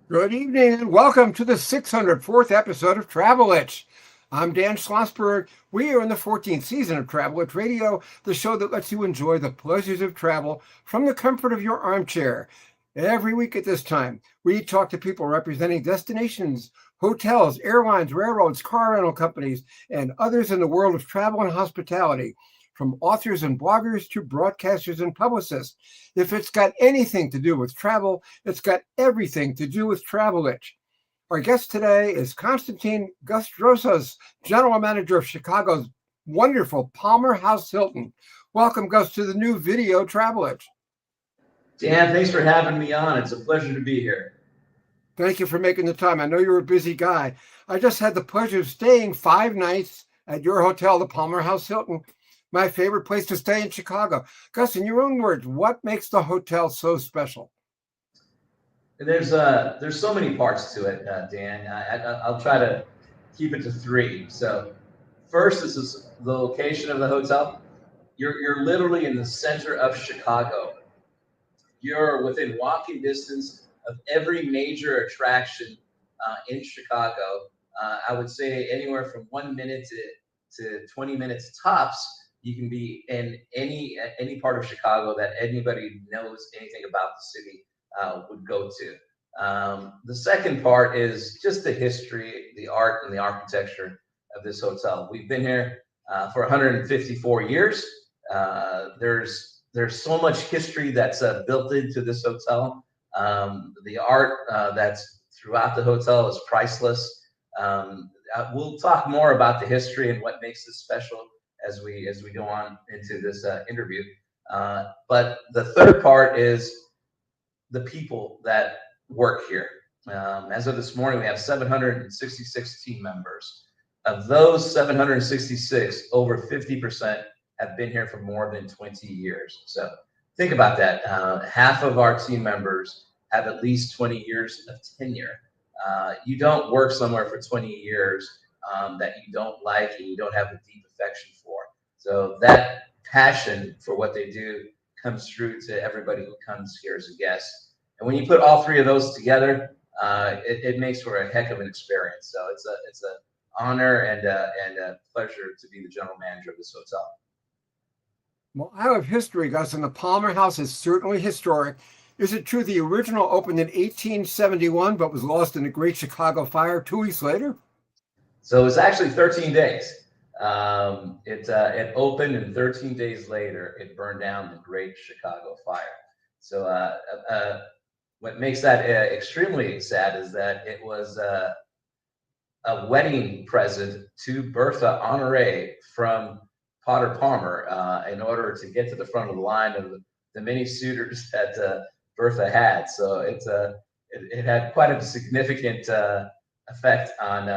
Good evening and welcome to the 604th episode of Travel Itch. I'm Dan Schlossberg. We are in the 14th season of Travel Itch Radio, the show that lets you enjoy the pleasures of travel from the comfort of your armchair. Every week at this time, we talk to people representing destinations, hotels, airlines, railroads, car rental companies, and others in the world of travel and hospitality, from authors and bloggers to broadcasters and publicists. If it's got anything to do with travel, it's got everything to do with Travel Itch. Our guest today is Konstantin Gustrosas, General Manager of Chicago's wonderful Palmer House Hilton. Welcome, Gus, to the new video Travel Itch. Dan, thanks for having me on. It's a pleasure to be here. Thank you for making the time. I know you're a busy guy. I just had the pleasure of staying 5 nights at your hotel, the Palmer House Hilton, my favorite place to stay in Chicago. Gus, in your own words, what makes the hotel so special? There's so many parts to it, Dan. I'll try to keep it to three. So first, this is the location of the hotel. You're literally in the center of Chicago. You're within walking distance of every major attraction in Chicago. I would say anywhere from 1 minute to 20 minutes tops. You can be in any part of Chicago that anybody knows anything about the city would go to. The second part is just the history, the art, and the architecture of this hotel. We've been here for 154 years. There's so much history that's built into this hotel. The art that's throughout the hotel is priceless. We'll talk more about the history and what makes this special as we go on into this interview. But the third part is the people that work here. As of this morning, we have 766 team members. Of those 766, over 50% have been here for more than 20 years. So think about that. Half of our team members have at least 20 years of tenure. You don't work somewhere for 20 years that you don't like and you don't have a deep affection for. So that passion for what they do comes through to everybody who comes here as a guest. And when you put all three of those together, it makes for a heck of an experience. So it's an honor and a pleasure to be the general manager of this hotel. Well, I have history, Gus, and the Palmer House is certainly historic. Is it true the original opened in 1871 but was lost in the Great Chicago Fire 2 weeks later? So it was actually 13 days. It opened, and 13 days later, it burned down the Great Chicago Fire. So what makes that extremely sad is that it was a wedding present to Bertha Honore from Potter Palmer in order to get to the front of the line of the many suitors that Bertha had. So it had quite a significant effect on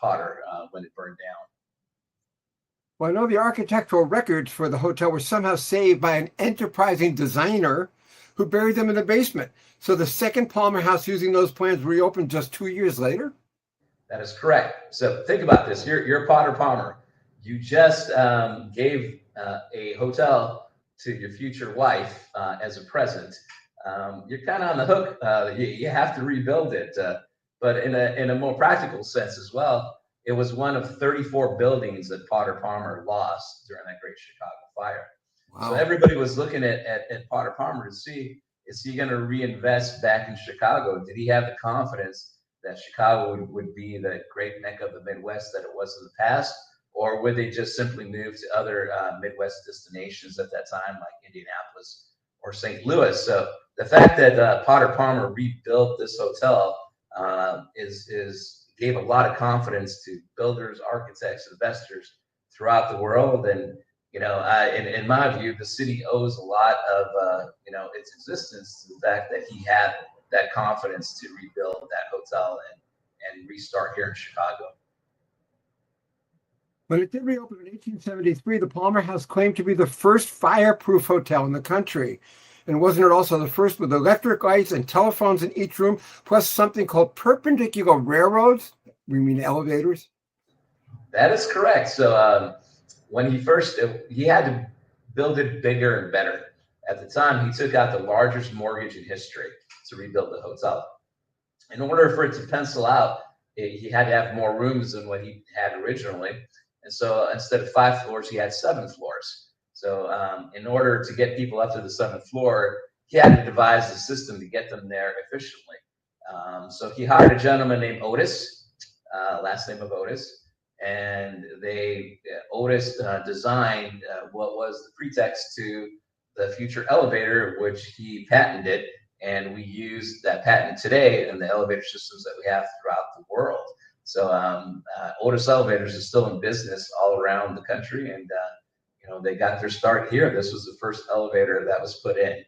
Potter when it burned down. Well, I know the architectural records for the hotel were somehow saved by an enterprising designer who buried them in the basement. So the second Palmer House using those plans reopened just 2 years later? That is correct. So think about this. You're Potter Palmer. You just gave a hotel to your future wife as a present. You're kind of on the hook. You have to rebuild it. But in a more practical sense as well, it was one of 34 buildings that Potter Palmer lost during that Great Chicago Fire. Wow. So everybody was looking at Potter Palmer to see, is he going to reinvest back in Chicago? Did he have the confidence that Chicago would be the great mecca of the Midwest that it was in the past? Or would they just simply move to other Midwest destinations at that time, like Indianapolis or St. Louis? So the fact that Potter Palmer rebuilt this hotel gave a lot of confidence to builders, architects, investors throughout the world. And in my view, the city owes a lot of its existence to the fact that he had that confidence to rebuild that hotel and restart here in Chicago. When it did reopen in 1873, the Palmer House claimed to be the first fireproof hotel in the country. And wasn't it also the first with electric lights and telephones in each room, plus something called perpendicular railroads? We mean elevators? That is correct. So when he had to build it bigger and better. At the time, he took out the largest mortgage in history to rebuild the hotel. in order for it to pencil out, he had to have more rooms than what he had originally. And so instead of 5 floors, he had 7 floors. So in order to get people up to the 7th floor, he had to devise a system to get them there efficiently. So he hired a gentleman named Otis, last name of Otis, and Otis designed what was the pretext to the future elevator, which he patented, and we use that patent today in the elevator systems that we have throughout the world. So Otis Elevators is still in business all around the country, and they got their start here. This was the first elevator that was put in.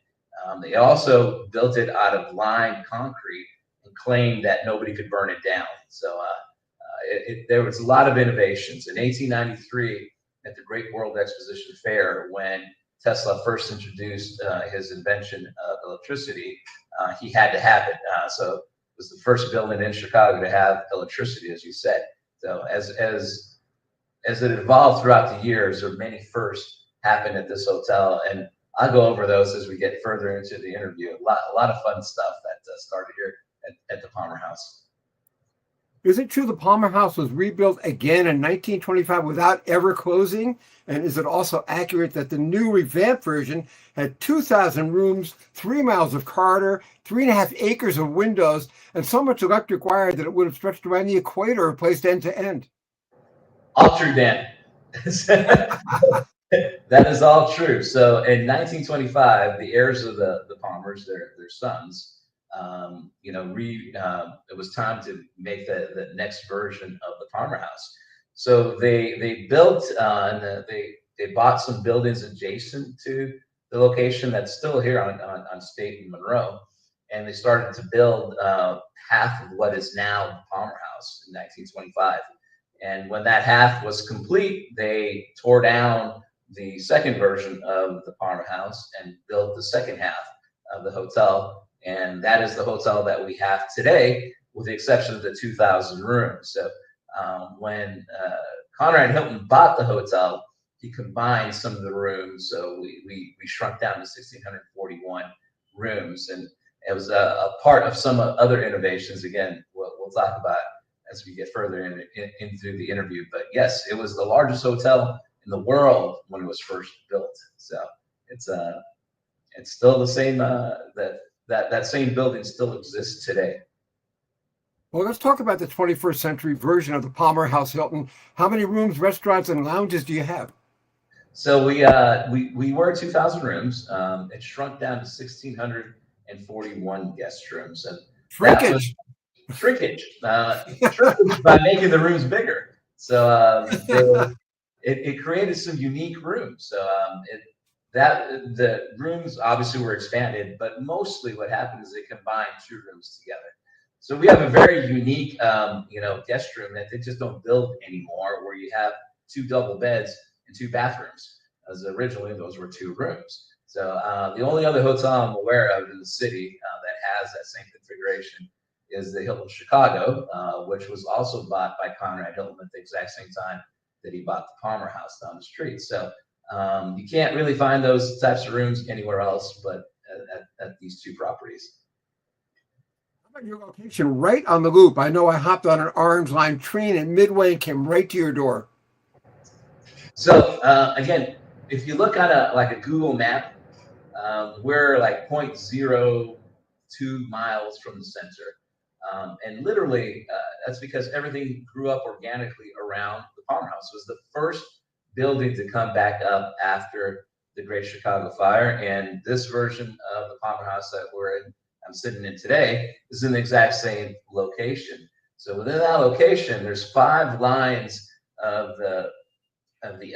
They also built it out of lined concrete and claimed that nobody could burn it down. So there was a lot of innovations. In 1893, at the Great World Exposition Fair, when Tesla first introduced his invention of electricity, he had to have it. So it was the first building in Chicago to have electricity, as you said. So as it evolved throughout the years, there were many firsts happened at this hotel, and I'll go over those as we get further into the interview. A lot of fun stuff that started here at the Palmer House. Is it true the Palmer House was rebuilt again in 1925 without ever closing? And is it also accurate that the new revamped version had 2,000 rooms, 3 miles of corridor, 3.5 acres of windows, and so much electric wire that it would have stretched around the equator, replaced end to end? All true, Dan. That is all true. So in 1925, the heirs of the Palmers, their sons, it was time to make the next version of the Palmer House. So they built and they bought some buildings adjacent to the location that's still here on State and Monroe, and they started to build half of what is now the Palmer House in 1925. And when that half was complete, they tore down the second version of the Palmer House and built the second half of the hotel. And that is the hotel that we have today, with the exception of the 2,000 rooms. So when Conrad Hilton bought the hotel, he combined some of the rooms. So we shrunk down to 1,641 rooms. And it was a part of some other innovations. Again, we'll talk about as we get further into the interview. But yes, it was the largest hotel in the world when it was first built. So it's still the same. That same building still exists today. Well, let's talk about the 21st century version of the Palmer House Hilton. How many rooms, restaurants, and lounges do you have? So we were 2,000 rooms. It shrunk down to 1,641 guest rooms, and Shrinkage. Shrinkage by making the rooms bigger. So it created some unique rooms. So the rooms obviously were expanded, but mostly what happened is they combined 2 rooms together. So we have a very unique, guest room that they just don't build anymore, where you have 2 double beds and 2 bathrooms. As originally those were 2 rooms. So the only other hotel I'm aware of in the city that has that same configuration is the Hilton Chicago, which was also bought by Conrad Hilton at the exact same time that he bought the Palmer House down the street. So you can't really find those types of rooms anywhere else but at these 2 properties. How about your location right on the loop? I know I hopped on an Orange Line train at Midway and came right to your door. So again, if you look at a Google map, we're like 0.02 miles from the center. And literally, that's because everything grew up organically around the Palmer House. It was the first building to come back up after the Great Chicago Fire. And this version of the Palmer House that I'm sitting in today, is in the exact same location. So within that location, there's 5 lines of the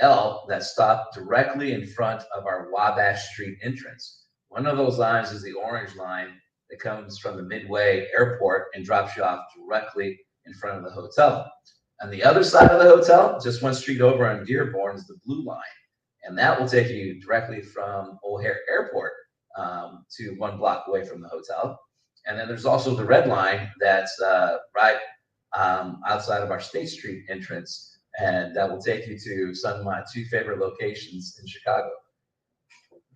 L that stop directly in front of our Wabash Street entrance. One of those lines is the Orange Line that comes from the Midway Airport and drops you off directly in front of the hotel. On the other side of the hotel, just 1 street over on Dearborn, is the Blue Line, and that will take you directly from O'Hare Airport to 1 block away from the hotel. And then there's also the Red Line that's right outside of our State Street entrance, and that will take you to some of my 2 favorite locations in Chicago.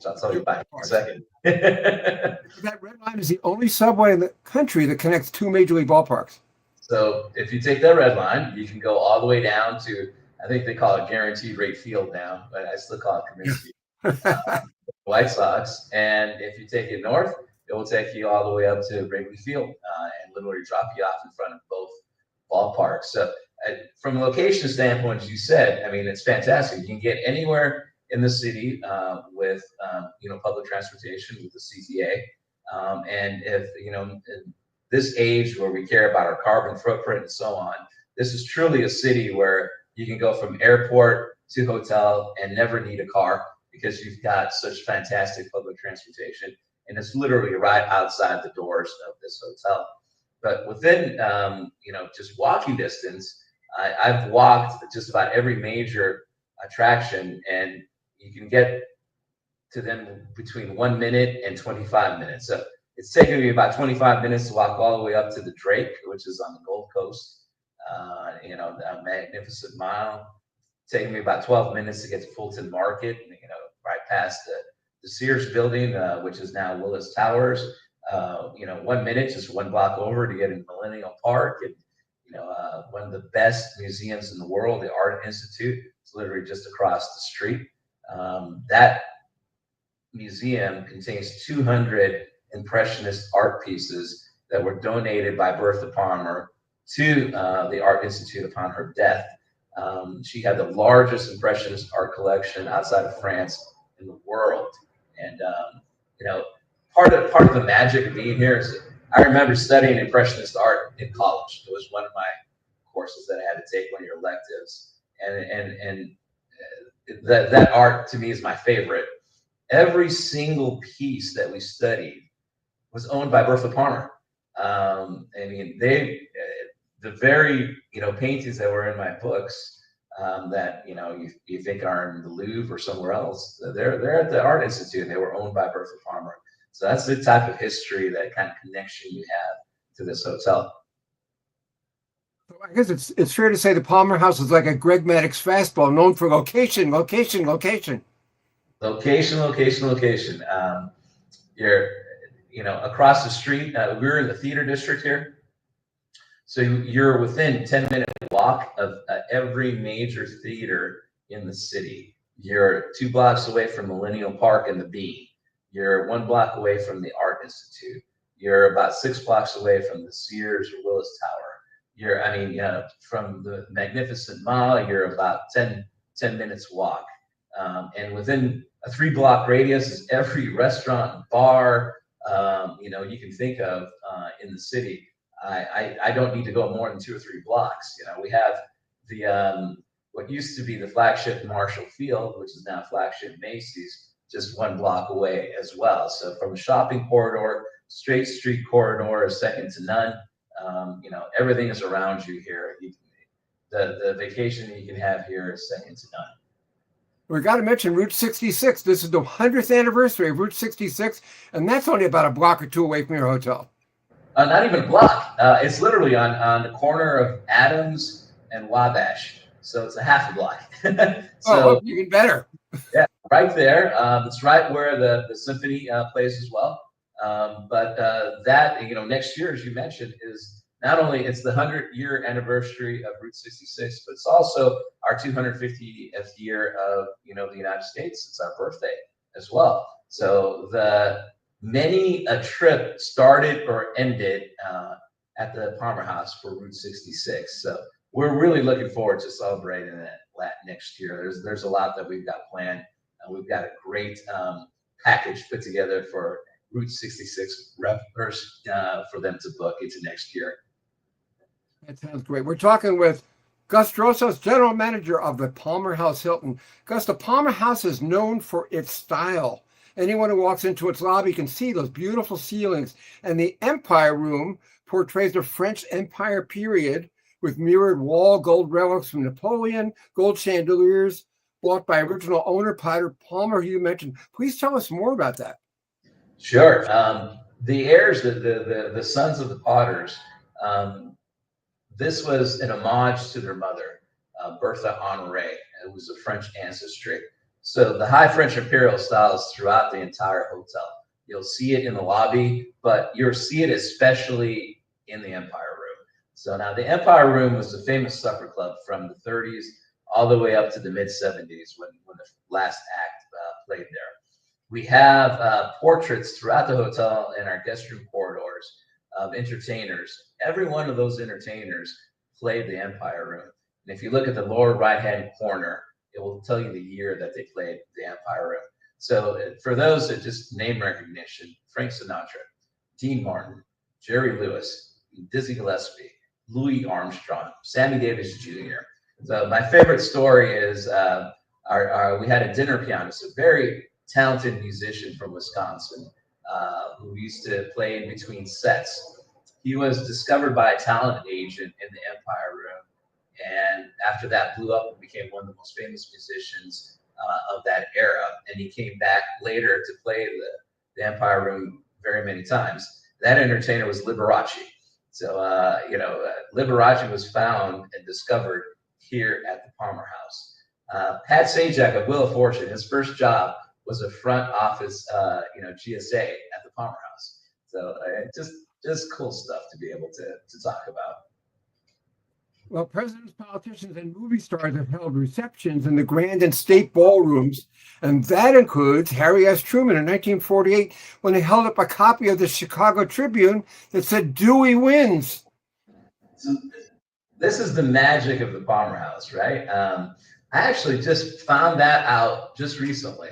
which I'll tell you about in a second. That red line is the only subway in the country that connects two major league ballparks. So if you take that red line, you can go all the way down to, I think they call it Guaranteed Rate Field now, but I still call it Comiskey, White Sox. And if you take it north, it will take you all the way up to Wrigley Field and literally drop you off in front of both ballparks. So from a location standpoint, as you said, I mean, it's fantastic. You can get anywhere in the city with, public transportation with the CTA. And if, in this age where we care about our carbon footprint and so on, this is truly a city where you can go from airport to hotel and never need a car because you've got such fantastic public transportation. And it's literally right outside the doors of this hotel. But within, just walking distance, I've walked just about every major attraction, and you can get to them between 1 minute and 25 minutes. So it's taken me about 25 minutes to walk all the way up to the Drake, which is on the Gold Coast. A magnificent mile. Taking me about 12 minutes to get to Fulton Market, right past the Sears building, which is now Willis Towers. 1 minute, just one block over to get in Millennium Park, and one of the best museums in the world, the Art Institute. It's literally just across the street. That museum contains 200 Impressionist art pieces that were donated by Bertha Palmer to the Art Institute upon her death. She had the largest Impressionist art collection outside of France in the world. And, part of the magic of being here is I remember studying Impressionist art in college. It was one of my courses that I had to take, one of your electives. And that art to me is my favorite. Every single piece that we studied was owned by Bertha Palmer. The very, paintings that were in my books that, you think are in the Louvre or somewhere else, they're at the Art Institute, and they were owned by Bertha Palmer. So that's the type of history, that kind of connection you have to this hotel. I guess it's fair to say the Palmer House is like a Greg Maddux fastball, known for location. You're, across the street. We're in the theater district here. So you're within 10-minute walk of every major theater in the city. You're 2 blocks away from Millennium Park and the Bean. You're 1 block away from the Art Institute. You're about 6 blocks away from the Sears or Willis Tower. From the Magnificent Mile, you're about 10 minutes walk. And within a 3-block radius is every restaurant and bar, you can think of in the city. I don't need to go more than 2 or 3 blocks. We have the what used to be the flagship Marshall Field, which is now flagship Macy's, just 1 block away as well. So from a shopping corridor, straight street corridor is second to none. Everything is around you here. The vacation you can have here is second to none. We got to mention Route 66. This is the 100th anniversary of Route 66, and that's only about a block or 2 away from your hotel. Not even a block. It's literally on the corner of Adams and Wabash. So it's a half a block. Even better. Yeah, right there. It's right where the symphony plays as well. But that, next year, as you mentioned, is not only it's the 100-year anniversary of Route 66, but it's also our 250th year of, the United States. It's our birthday as well. So many a trip started or ended at the Palmer House for Route 66. So we're really looking forward to celebrating that next year. There's a lot that we've got planned. We've got a great package put together for Route 66 members for them to book into next year. That sounds great. We're talking with Gus Drosos, General Manager of the Palmer House Hilton. Gus, the Palmer House is known for its style. Anyone who walks into its lobby can see those beautiful ceilings. And the Empire Room portrays the French Empire period with mirrored wall gold relics from Napoleon, gold chandeliers bought by original owner Potter Palmer, who you mentioned. Please tell us more about that. Sure. The heirs, the sons of the Potters, this was an homage to their mother, Bertha Honoré, who was of French ancestry. So the high French Imperial style is throughout the entire hotel. You'll see it in the lobby, but you'll see it especially in the Empire Room. So now the Empire Room was a famous supper club from the 30s all the way up to the mid 70s when the last act played there. We have portraits throughout the hotel in our guest room corridors of entertainers. Every one of those entertainers played the Empire Room. And if you look at the lower right-hand corner, it will tell you the year that they played the Empire Room. So for those that just name recognition, Frank Sinatra, Dean Martin, Jerry Lewis, Dizzy Gillespie, Louis Armstrong, Sammy Davis Jr. So my favorite story is we had a dinner pianist, a very talented musician from Wisconsin, who used to play in between sets. He was discovered by a talent agent in the Empire Room, and after that blew up and became one of the most famous musicians of that era. And he came back later to play the Empire Room very many times. That entertainer was Liberace. So, Liberace was found and discovered here at the Palmer House. Pat Sajak of Wheel of Fortune, his first job was a front office, GSA at the Palmer House. So just cool stuff to be able to talk about. Well, presidents, politicians, and movie stars have held receptions in the grand and state ballrooms, and that includes Harry S. Truman in 1948 when he held up a copy of the Chicago Tribune that said Dewey wins. So this is the magic of the Palmer House, right? I actually just found that out just recently,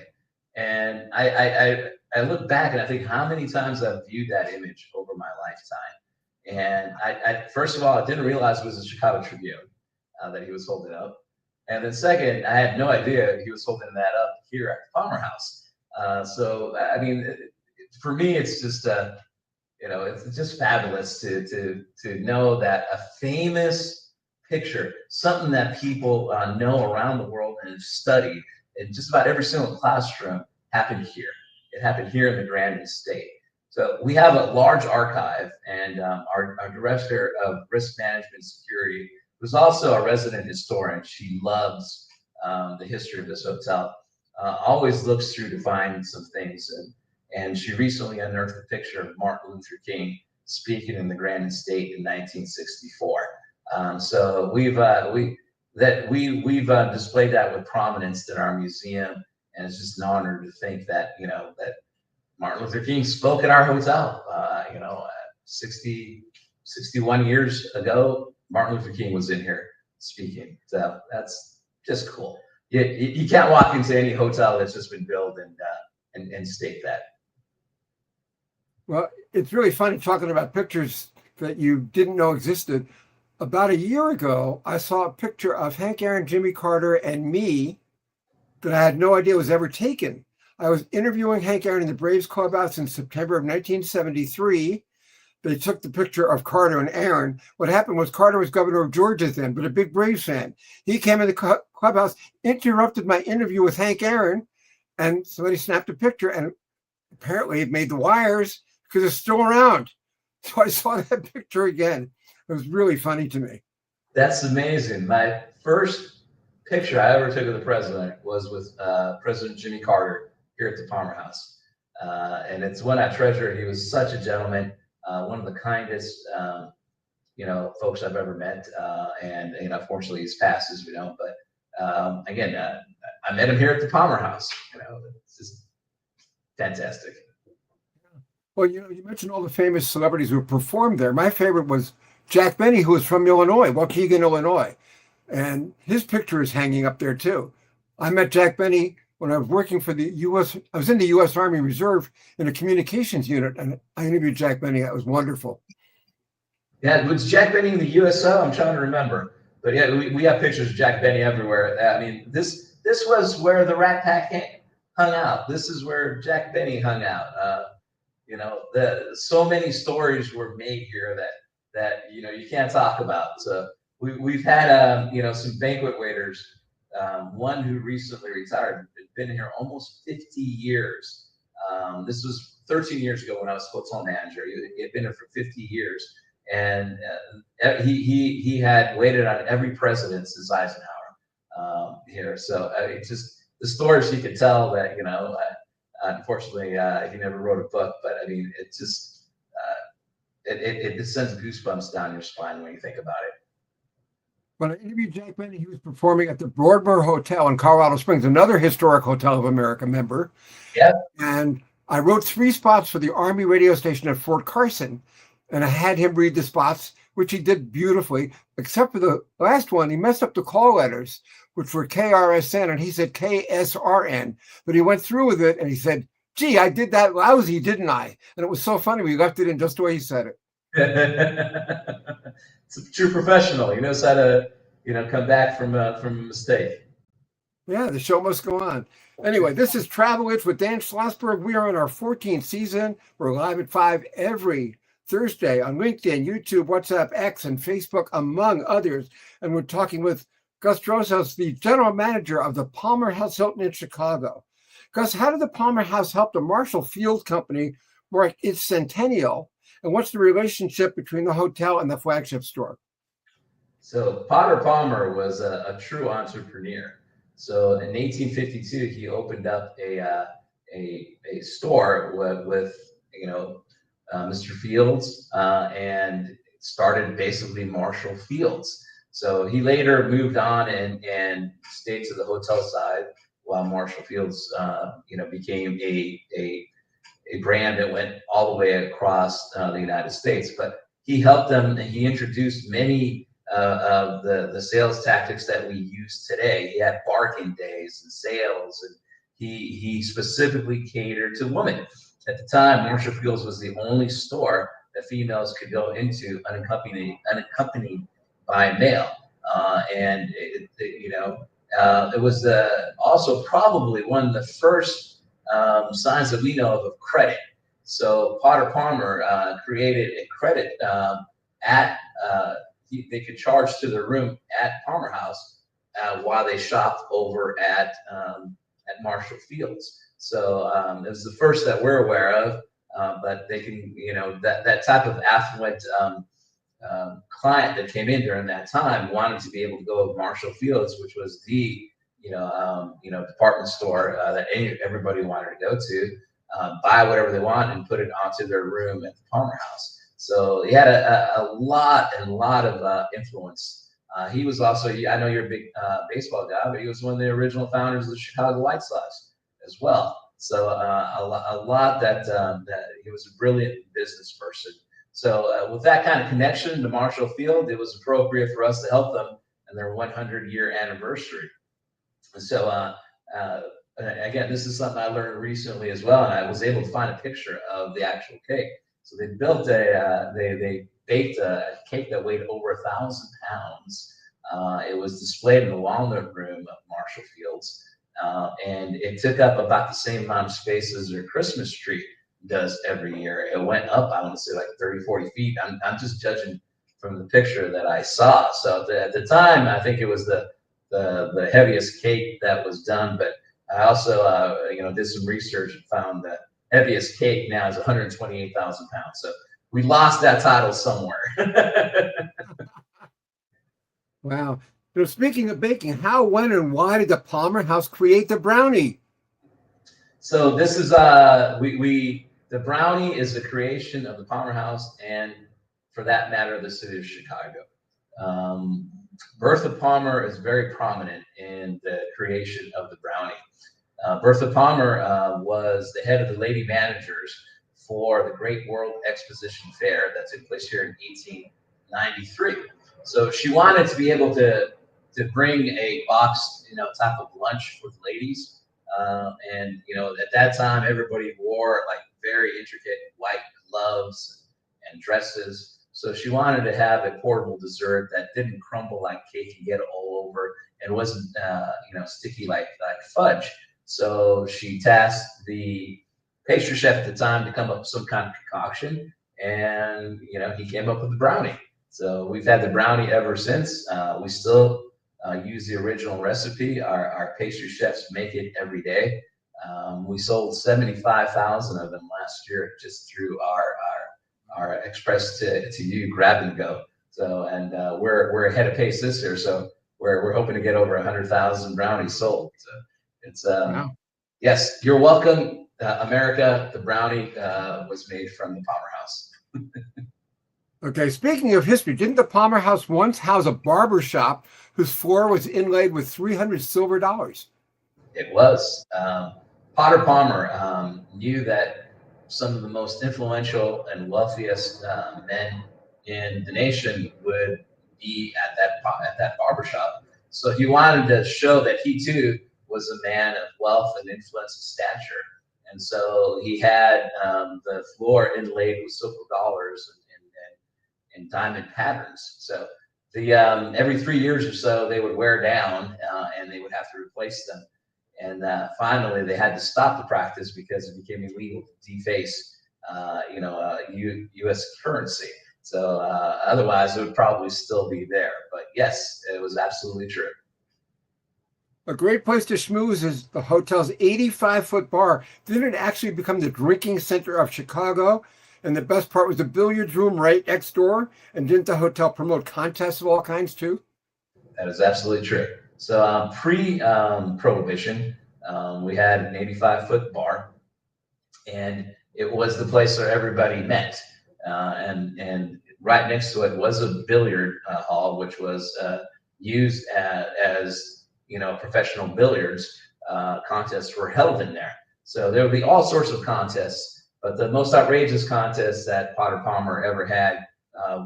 and I look back and I think how many times I've viewed that image over my lifetime. And I first of all, I didn't realize it was the Chicago Tribune that he was holding up. And then second, I had no idea he was holding that up here at the Palmer House. So, I mean, for me, it's just, it's just fabulous to know that a famous picture, something that people know around the world and have studied in just about every single classroom, happened here. It happened here in the Grand Estate. So we have a large archive, and our director of risk management security, who's also a resident historian, she loves the history of this hotel, always looks through to find some things. And she recently unearthed a picture of Martin Luther King speaking in the Grand Estate in 1964. So we've displayed that with prominence in our museum, and it's just an honor to think that that Martin Luther King spoke at our hotel. 61 years ago, Martin Luther King was in here speaking. So that's just cool. You can't walk into any hotel that's just been built and state that. Well, it's really funny talking about pictures that you didn't know existed. About a year ago, I saw a picture of Hank Aaron, Jimmy Carter, and me that I had no idea was ever taken. I was interviewing Hank Aaron in the Braves clubhouse in September of 1973. They took the picture of Carter and Aaron. What happened was Carter was governor of Georgia then, but a big Braves fan. He came in the clubhouse, interrupted my interview with Hank Aaron, and somebody snapped a picture, and apparently it made the wires because it's still around. So I saw that picture again. It was really funny to me. That's amazing. My first picture I ever took of the president was with President Jimmy Carter here at the Palmer House. And it's one I treasure. He was such a gentleman, one of the kindest, folks I've ever met. And unfortunately he's passed, as we know. But again, I met him here at the Palmer House. It's just fantastic. Well, you mentioned all the famous celebrities who performed there. My favorite was Jack Benny, who was from Illinois, Waukegan, Illinois. And his picture is hanging up there too. I met Jack Benny when I was working for the U.S. I was in the U.S. Army Reserve in a communications unit, and I interviewed Jack Benny. That was wonderful. Yeah, was Jack Benny in the USO? I'm trying to remember. But yeah, we have pictures of Jack Benny everywhere. I mean, this was where the Rat Pack hung out. This is where Jack Benny hung out. So many stories were made here that you can't talk about. So we've had some banquet waiters. One who recently retired, been here almost 50 years. This was 13 years ago when I was hotel manager. He had been here for 50 years, and he had waited on every president since Eisenhower here. So the stories, you could tell that, unfortunately, he never wrote a book, but I mean, it just, it sends goosebumps down your spine when you think about it. When I interviewed Jack Benny, he was performing at the Broadmoor Hotel in Colorado Springs, another historic Hotel of America member. Yeah. And I wrote 3 spots for the Army radio station at Fort Carson, and I had him read the spots, which he did beautifully, except for the last one. He messed up the call letters, which were KRSN, and he said KSRN. But he went through with it, and he said, gee, I did that lousy, didn't I? And it was so funny. We left it in just the way he said it. It's a true professional. He knows how to, come back from a mistake. Yeah, the show must go on. Anyway, this is Travel Itch with Dan Schlossberg. We are in our 14th season. We're live at 5 every Thursday on LinkedIn, YouTube, WhatsApp, X, and Facebook, among others. And we're talking with Gus Drosos, the general manager of the Palmer House Hilton in Chicago. Gus, how did the Palmer House help the Marshall Field Company mark its centennial? And what's the relationship between the hotel and the flagship store? So Potter Palmer was a true entrepreneur. So in 1852, he opened up a store with Mr. Fields, and started basically Marshall Fields. So he later moved on and stayed to the hotel side while Marshall Fields, became a brand that went all the way across the United States. But he helped them, and he introduced many of the sales tactics that we use today. He had bargain days and sales, and he specifically catered to women. At the time, Marshall Fields was the only store that females could go into unaccompanied by male, and it was also probably one of the first signs that we know of credit. So Potter Palmer created a credit they could charge to their room at Palmer House while they shopped over at Marshall Fields. So it was the first that we're aware of, but they can, that type of affluent client that came in during that time wanted to be able to go to Marshall Fields, which was the department store that everybody wanted to go to, buy whatever they want and put it onto their room at the Palmer House. So he had a lot of influence. He was also, I know you're a big baseball guy, but he was one of the original founders of the Chicago White Sox as well. So a lot that he was a brilliant business person. So with that kind of connection to Marshall Field, it was appropriate for us to help them in their 100-year anniversary. So again, this is something I learned recently as well, and I was able to find a picture of the actual cake. So they built they baked a cake that weighed over 1,000 pounds. It was displayed in the walnut room of Marshall Fields, and it took up about the same amount of space as their Christmas tree does every year. It went up, I want to say, like 30, 40 feet. I'm just judging from the picture that I saw. So at the time, I think it was the heaviest cake that was done. But I also did some research and found that heaviest cake now is 128,000 pounds. So we lost that title somewhere. Wow. So speaking of baking, how, when, and why did the Palmer House create the brownie? So this is the brownie is the creation of the Palmer House, and for that matter, the city of Chicago. Bertha Palmer is very prominent in the creation of the brownie. Bertha Palmer was the head of the lady managers for the Great World Exposition Fair that took place here in 1893. So she wanted to be able to bring a box, type of lunch for the ladies. And at that time, everybody wore like very intricate white gloves and dresses. So she wanted to have a portable dessert that didn't crumble like cake and get all over and wasn't, sticky like fudge. So she tasked the pastry chef at the time to come up with some kind of concoction, and he came up with the brownie. So we've had the brownie ever since. We still use the original recipe. Our pastry chefs make it every day. We sold 75,000 of them last year just through our express to you grab and go. So and we're ahead of pace this year. So we're hoping to get over 100,000 brownies sold. So It's Wow. yes, you're welcome, America. The brownie was made from the Palmer House. Okay, speaking of history, didn't the Palmer House once house a barber shop whose floor was inlaid with 300 silver dollars? It was. Potter Palmer knew that some of the most influential and wealthiest men in the nation would be at that barbershop. So he wanted to show that he too was a man of wealth and influence and stature. And so he had the floor inlaid with silver dollars and diamond patterns. So the every 3 years or so they would wear down and they would have to replace them. And finally, they had to stop the practice because it became illegal to deface, U.S. currency. So otherwise, it would probably still be there. But yes, it was absolutely true. A great place to schmooze is the hotel's 85-foot bar. Didn't it actually become the drinking center of Chicago? And the best part was the billiards room right next door. And didn't the hotel promote contests of all kinds too? That is absolutely true. So pre-prohibition, we had an 85-foot bar, and it was the place where everybody met. And right next to it was a billiard hall, which was used as professional billiards contests were held in there. So there would be all sorts of contests, but the most outrageous contest that Potter Palmer ever had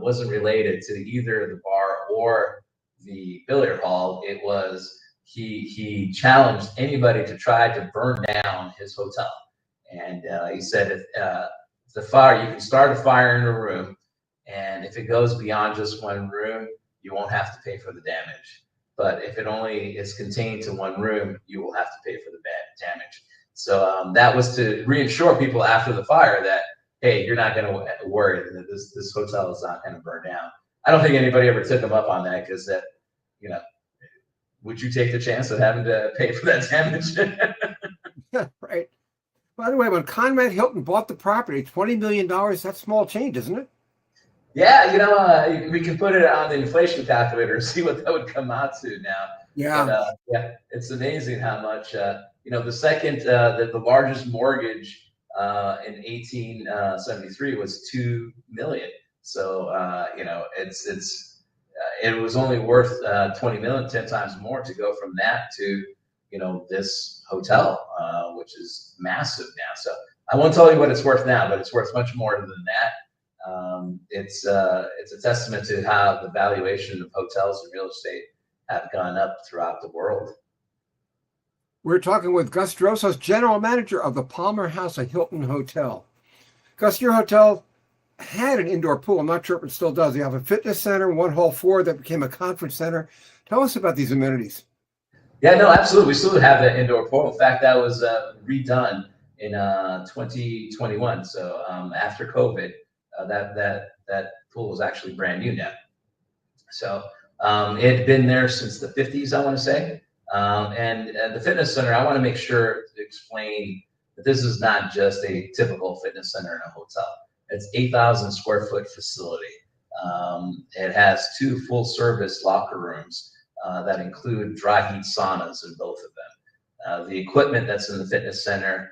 wasn't related to either the bar or the billiard hall. It was he challenged anybody to try to burn down his hotel, and he said if the fire, you can start a fire in a room, and if it goes beyond just one room, you won't have to pay for the damage. But if it only is contained to one room, you will have to pay for the bad damage. So that was to reassure people after the fire that, hey, you're not going to worry that this hotel is not going to burn down. I don't think anybody ever took them up on that because that, would you take the chance of having to pay for that damage? Yeah, right. By the way, when Conrad Hilton bought the property, $20 million, that's small change, isn't it? Yeah, we can put it on the inflation calculator and see what that would come out to now. Yeah. But yeah, it's amazing how much, the largest mortgage in 1873 was $2 million. So, it was only worth 20 million, 10 times more to go from that to, this hotel, which is massive now. So I won't tell you what it's worth now, but it's worth much more than that. It's a testament to how the valuation of hotels and real estate have gone up throughout the world. We're talking with Gus Drosos, general manager of the Palmer House at Hilton Hotel. Gus, your hotel had an indoor pool. I'm not sure if it still does. You have a fitness center, one hall 4 that became a conference center. Tell us about these amenities. Yeah, no, absolutely. We still have that indoor pool. In fact, that was redone in 2021. So after COVID, that pool was actually brand new now. So it had been there since the 50s, I want to say. And the fitness center, I want to make sure to explain that this is not just a typical fitness center in a hotel. It's 8,000 square foot facility. It has 2 full service locker rooms that include dry heat saunas in both of them. The equipment that's in the fitness center,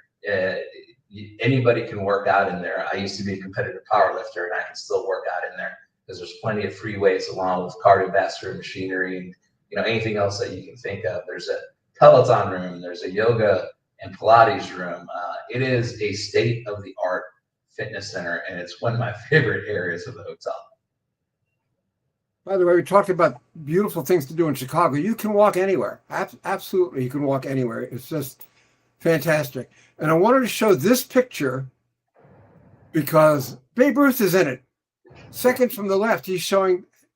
anybody can work out in there. I used to be a competitive power lifter, and I can still work out in there because there's plenty of free weights along with cardiovascular machinery and anything else that you can think of. There's a Peloton room, there's a yoga and Pilates room. It is a state-of-the-art fitness center, and it's one of my favorite areas of the hotel. By the way, we talked about beautiful things to do in Chicago. You can walk anywhere. Absolutely, you can walk anywhere. It's just fantastic. And I wanted to show this picture because Babe Ruth is in it. Second from the left, he's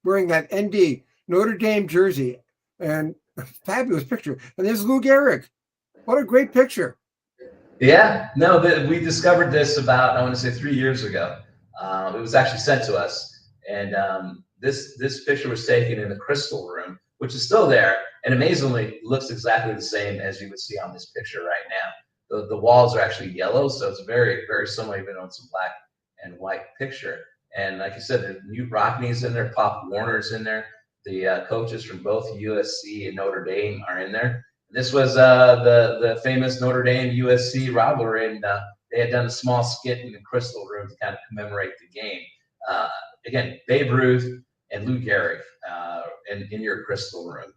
wearing that ND Notre Dame jersey, and a fabulous picture. And there's Lou Gehrig. What a great picture. Yeah, no, we discovered this about, I want to say 3 years ago. It was actually sent to us, and this picture was taken in the Crystal Room, which is still there, and amazingly looks exactly the same as you would see on this picture right now. The walls are actually yellow, so it's very, very similar, even though it's a black and white picture. And like you said, the Knute Rockne's in there, Pop Warner's in there. The coaches from both USC and Notre Dame are in there. This was the famous Notre Dame USC rivalry, and they had done a small skit in the Crystal Room to kind of commemorate the game. Again, Babe Ruth and Lou Gehrig in your Crystal Room.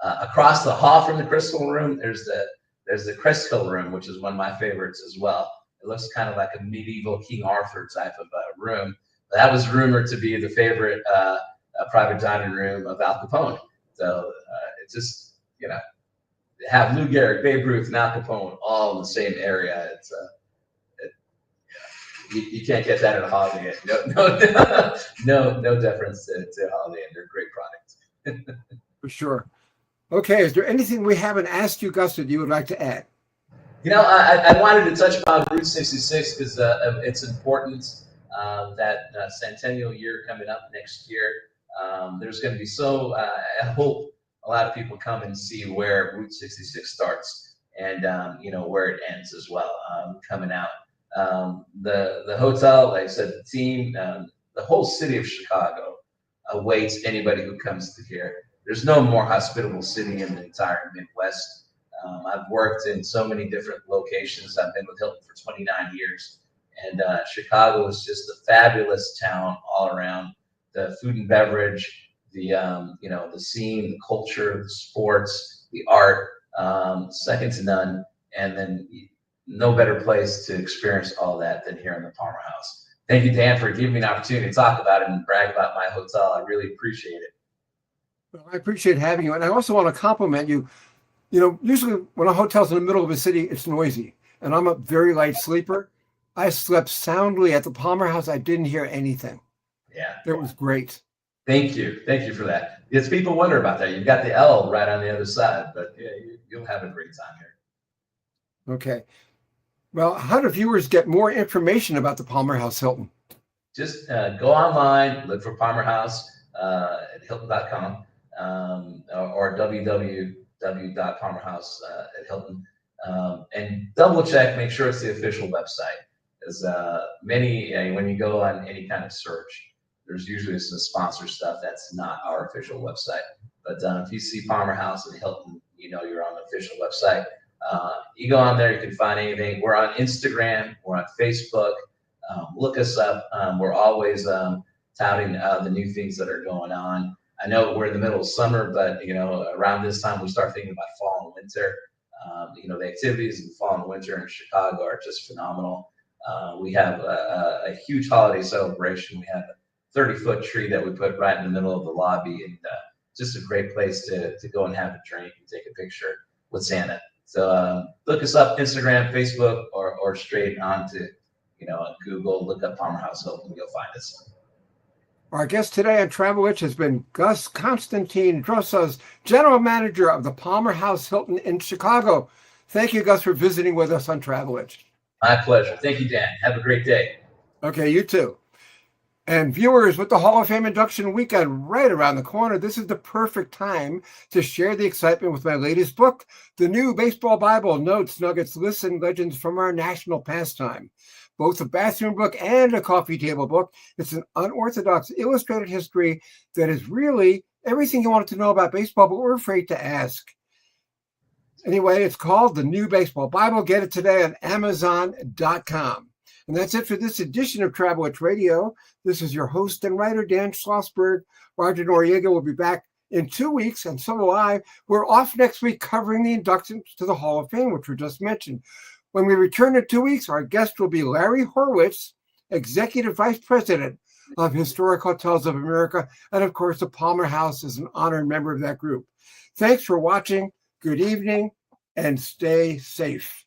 Across the hall from the Crystal Room, there's the Crystal Room, which is one of my favorites as well. It looks kind of like a medieval King Arthur type of room. That was rumored to be the favorite private dining room of Al Capone. So it's just, have Lou Gehrig, Babe Ruth, and Al Capone all in the same area. It's you can't get that at a Holiday Inn. No deference to Holiday Inn. They're a great product. For sure. Okay, is there anything we haven't asked you, Gus, that you would like to add? I wanted to touch upon Route 66 because it's important that centennial year coming up next year. There's going to be I hope a lot of people come and see where Route 66 starts and where it ends as well. Coming out, the hotel, like I said, the team, the whole city of Chicago awaits anybody who comes to here. There's no more hospitable city in the entire Midwest. I've worked in so many different locations. I've been with Hilton for 29 years, and Chicago is just a fabulous town all around. The food and beverage, the scene, the culture, the sports, the art, second to none. And then no better place to experience all that than here in the Palmer House. Thank you, Dan, for giving me an opportunity to talk about it and brag about my hotel. I really appreciate it. Well, I appreciate having you. And I also want to compliment you. Usually when a hotel's in the middle of a city, it's noisy. And I'm a very light sleeper. I slept soundly at the Palmer House. I didn't hear anything. Yeah. It was great. Thank you. Thank you for that. Yes, people wonder about that. You've got the L right on the other side, but yeah, you'll have a great time here. Okay. Well, how do viewers get more information about the Palmer House Hilton? Just go online, look for Palmer House at Hilton.com or www.palmerhouse at Hilton, and double check, make sure it's the official website. Because when you go on any kind of search, there's usually some sponsor stuff that's not our official website. But if you see Palmer House and Hilton, you're on the official website. You go on there, you can find anything. We're on Instagram, we're on Facebook. Look us up. We're always touting the new things that are going on. I know we're in the middle of summer, but around this time we start thinking about fall and winter. The activities in fall and winter in Chicago are just phenomenal. We have a huge holiday celebration. We have a 30-foot tree that we put right in the middle of the lobby, and just a great place to go and have a drink and take a picture with Santa. So look us up, Instagram, Facebook, or straight onto Google. Look up Palmer House Hilton, you'll find us. Our guest today on Travelwitch has been Gus Constantine Drosos, General Manager of the Palmer House Hilton in Chicago. Thank you, Gus, for visiting with us on Travelwitch. My pleasure. Thank you, Dan. Have a great day. Okay, you too. And viewers, with the Hall of Fame induction weekend right around the corner, this is the perfect time to share the excitement with my latest book, the new Baseball Bible, Notes, Nuggets, Lists, and Legends from Our National Pastime. Both a bathroom book and a coffee table book. It's an unorthodox illustrated history that is really everything you wanted to know about baseball, but we're afraid to ask. Anyway, it's called The New Baseball Bible. Get it today on Amazon.com. And that's it for this edition of Travelwitch Radio. This is your host and writer, Dan Schlossberg. Roger Noriega will be back in 2 weeks, and so will I. We're off next week covering the inductions to the Hall of Fame, which we just mentioned. When we return in 2 weeks, our guest will be Larry Horwitz, Executive Vice President of Historic Hotels of America. And of course, the Palmer House is an honored member of that group. Thanks for watching. Good evening and stay safe.